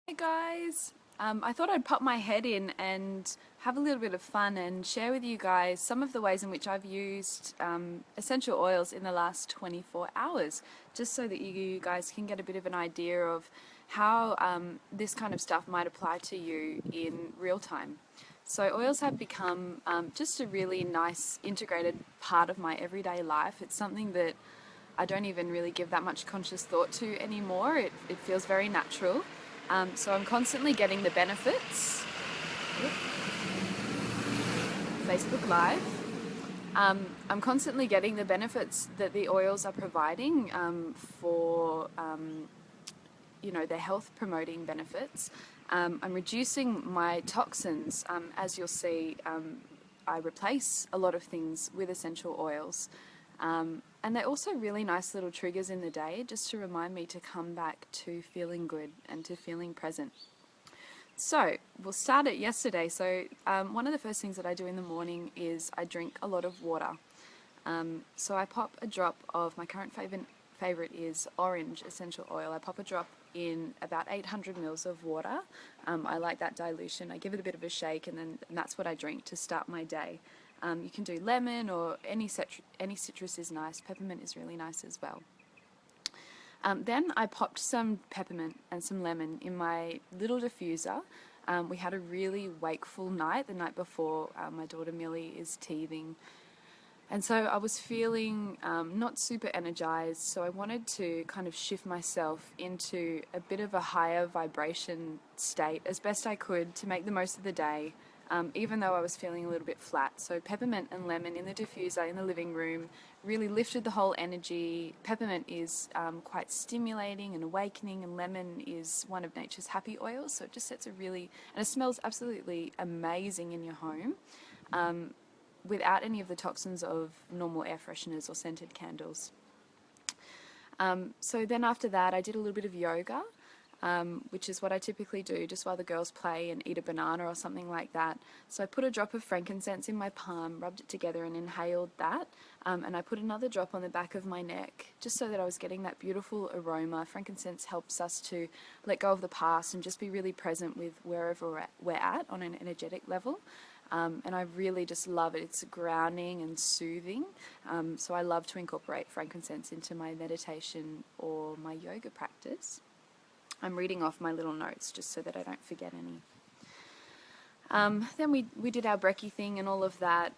Hey guys, I thought I'd pop my head in and have a little bit of fun and share with you guys some of the ways in which I've used essential oils in the last 24 hours, just so that you guys can get a bit of an idea of how this kind of stuff might apply to you in real time. So oils have become just a really nice integrated part of my everyday life. It's something that I don't even really give that much conscious thought to anymore. It feels very natural. So I'm constantly getting the benefits. Facebook Live. I'm constantly getting the benefits that the oils are providing for, their health promoting benefits. I'm reducing my toxins. As you'll see, I replace a lot of things with essential oils. And they're also really nice little triggers in the day just to remind me to come back to feeling good and to feeling present. So we'll start it yesterday. So one of the first things that I do in the morning is I drink a lot of water. So I pop a drop of my current favorite is orange essential oil. I pop a drop in about 800 mils of water. I like that dilution. I give it a bit of a shake, and that's what I drink to start my day. You can do lemon or any citrus is nice. Peppermint is really nice as well. Then I popped some peppermint and some lemon in my little diffuser. We had a really wakeful night the night before. My daughter Millie is teething. And so I was feeling not super energized, so I wanted to kind of shift myself into a bit of a higher vibration state as best I could to make the most of the day, even though I was feeling a little bit flat. So peppermint and lemon in the diffuser in the living room really lifted the whole energy. Peppermint is quite stimulating and awakening, and lemon is one of nature's happy oils, so it just sets and it smells absolutely amazing in your home. Without any of the toxins of normal air fresheners or scented candles. So then after that, I did a little bit of yoga, which is what I typically do just while the girls play and eat a banana or something like that. So I put a drop of frankincense in my palm, rubbed it together and inhaled that. And I put another drop on the back of my neck just so that I was getting that beautiful aroma. Frankincense helps us to let go of the past and just be really present with wherever we're at on an energetic level. And I really just love it. It's grounding and soothing. So I love to incorporate frankincense into my meditation or my yoga practice. I'm reading off my little notes just so that I don't forget any. Then we did our brekkie thing and all of that.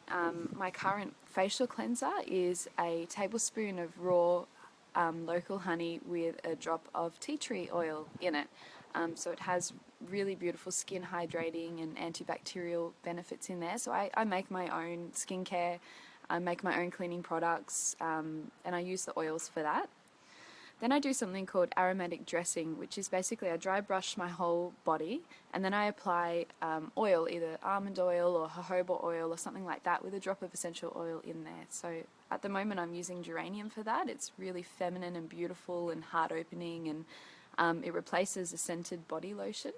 My current facial cleanser is a tablespoon of raw local honey with a drop of tea tree oil in it. So it has really beautiful skin hydrating and antibacterial benefits in there. So I make my own skincare, I make my own cleaning products, and I use the oils for that. Then I do something called aromatic dressing, which is basically I dry brush my whole body and then I apply oil, either almond oil or jojoba oil or something like that with a drop of essential oil in there. So at the moment I'm using geranium for that. It's really feminine and beautiful and heart opening, and it replaces a scented body lotion.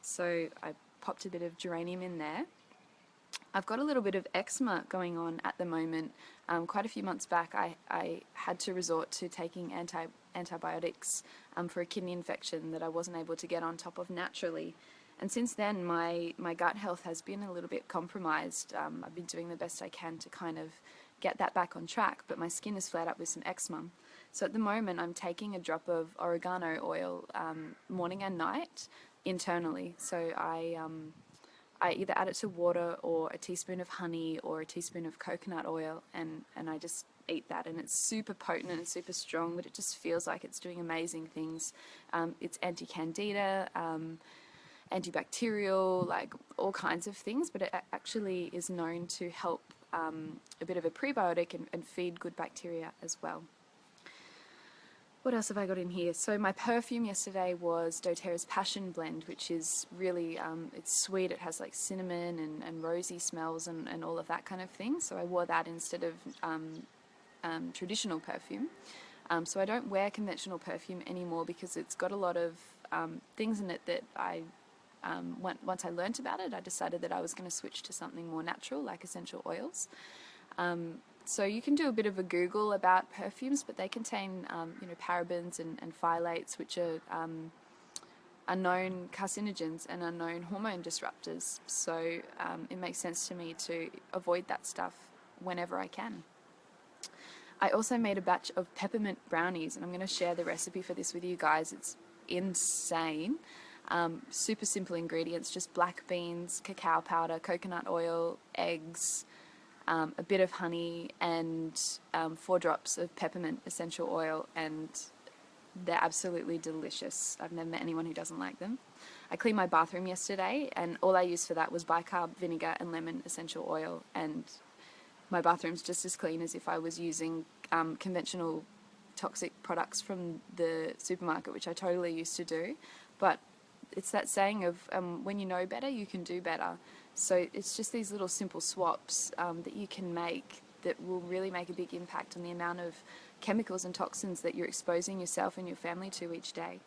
So I popped a bit of geranium in there. I've got a little bit of eczema going on at the moment. Quite a few months back, I had to resort to taking antibiotics for a kidney infection that I wasn't able to get on top of naturally. And since then, my gut health has been a little bit compromised. I've been doing the best I can to kind of get that back on track, but my skin is flared up with some eczema. So at the moment, I'm taking a drop of oregano oil morning and night internally. So I either add it to water or a teaspoon of honey or a teaspoon of coconut oil, and I just eat that, and it's super potent and super strong, but it just feels like it's doing amazing things. It's anti-candida, antibacterial, like all kinds of things, but it actually is known to help a bit of a prebiotic and feed good bacteria as well. What else have I got in here? So my perfume yesterday was doTERRA's Passion Blend, which is really, it's sweet. It has like cinnamon and rosy smells and all of that kind of thing. So I wore that instead of traditional perfume. So I don't wear conventional perfume anymore because it's got a lot of things in it that once I learnt about it, I decided that I was going to switch to something more natural, like essential oils. So you can do a bit of a Google about perfumes, but they contain, parabens and phthalates, which are are known carcinogens and are known hormone disruptors. So it makes sense to me to avoid that stuff whenever I can. I also made a batch of peppermint brownies, and I'm going to share the recipe for this with you guys. It's insane. Super simple ingredients, just black beans, cacao powder, coconut oil, eggs, a bit of honey, and 4 drops of peppermint essential oil, and they're absolutely delicious. I've never met anyone who doesn't like them. I cleaned my bathroom yesterday, and all I used for that was bicarb vinegar and lemon essential oil, and my bathroom's just as clean as if I was using conventional toxic products from the supermarket, which I totally used to do. But it's that saying of when you know better, you can do better. So it's just these little simple swaps that you can make that will really make a big impact on the amount of chemicals and toxins that you're exposing yourself and your family to each day.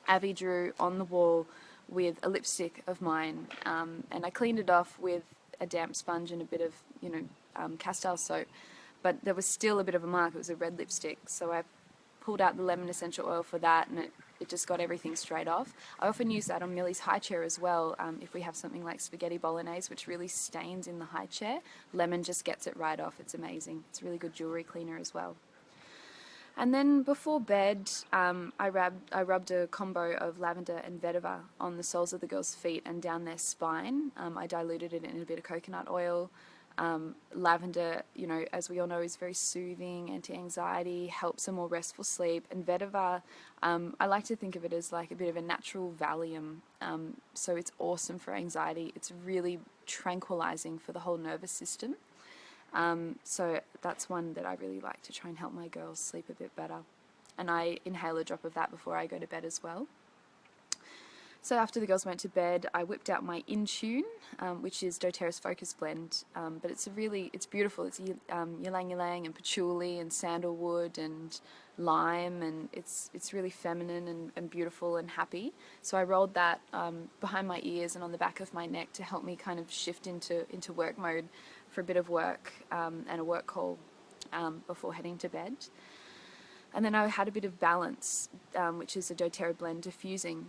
Avi drew on the wall with a lipstick of mine, and I cleaned it off with a damp sponge and a bit of, castile soap, but there was still a bit of a mark. It was a red lipstick, so I pulled out the lemon essential oil for that, and it just got everything straight off. I often use that on Millie's high chair as well. If we have something like spaghetti bolognese, which really stains in the high chair, lemon just gets it right off. It's amazing. It's a really good jewellery cleaner as well. And then before bed, I rubbed a combo of lavender and vetiver on the soles of the girls' feet and down their spine. I diluted it in a bit of coconut oil. Lavender, as we all know, is very soothing, anti-anxiety, helps a more restful sleep. And vetiver, I like to think of it as like a bit of a natural Valium. So it's awesome for anxiety. It's really tranquilizing for the whole nervous system. So that's one that I really like to try and help my girls sleep a bit better. And I inhale a drop of that before I go to bed as well. So after the girls went to bed, I whipped out my Intune, which is doTERRA's Focus Blend, but it's beautiful. It's ylang ylang and patchouli and sandalwood and lime, and it's really feminine and beautiful and happy. So I rolled that behind my ears and on the back of my neck to help me kind of shift into work mode for a bit of work and a work call before heading to bed. And then I had a bit of Balance, which is a doTERRA blend diffusing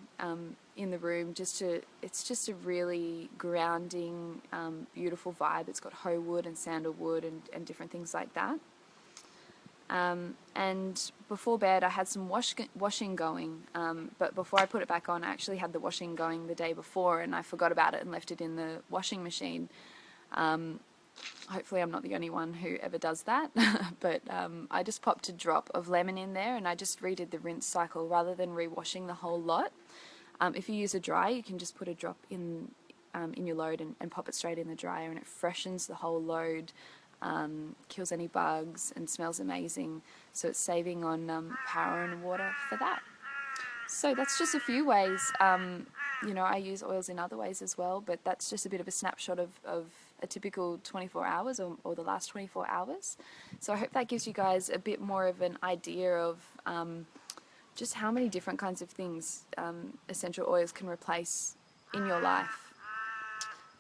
in the room. It's just a really grounding, beautiful vibe. It's got hoe wood and sandalwood and different things like that. And before bed, I had some washing going, but before I put it back on, I actually had the washing going the day before, and I forgot about it and left it in the washing machine. Hopefully I'm not the only one who ever does that, but I just popped a drop of lemon in there, and I just redid the rinse cycle rather than rewashing the whole lot. If you use a dryer, you can just put a drop in your load and pop it straight in the dryer, and it freshens the whole load, kills any bugs, and smells amazing. So it's saving on power and water for that. So that's just a few ways. I use oils in other ways as well, but that's just a bit of a snapshot of a typical 24 hours or the last 24 hours. So I hope that gives you guys a bit more of an idea of just how many different kinds of things essential oils can replace in your life.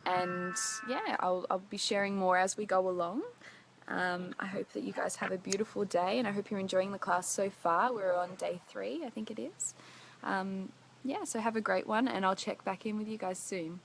And yeah, I'll be sharing more as we go along. I hope that you guys have a beautiful day, and I hope you're enjoying the class so far. We're on day 3, I think it is. So have a great one, and I'll check back in with you guys soon.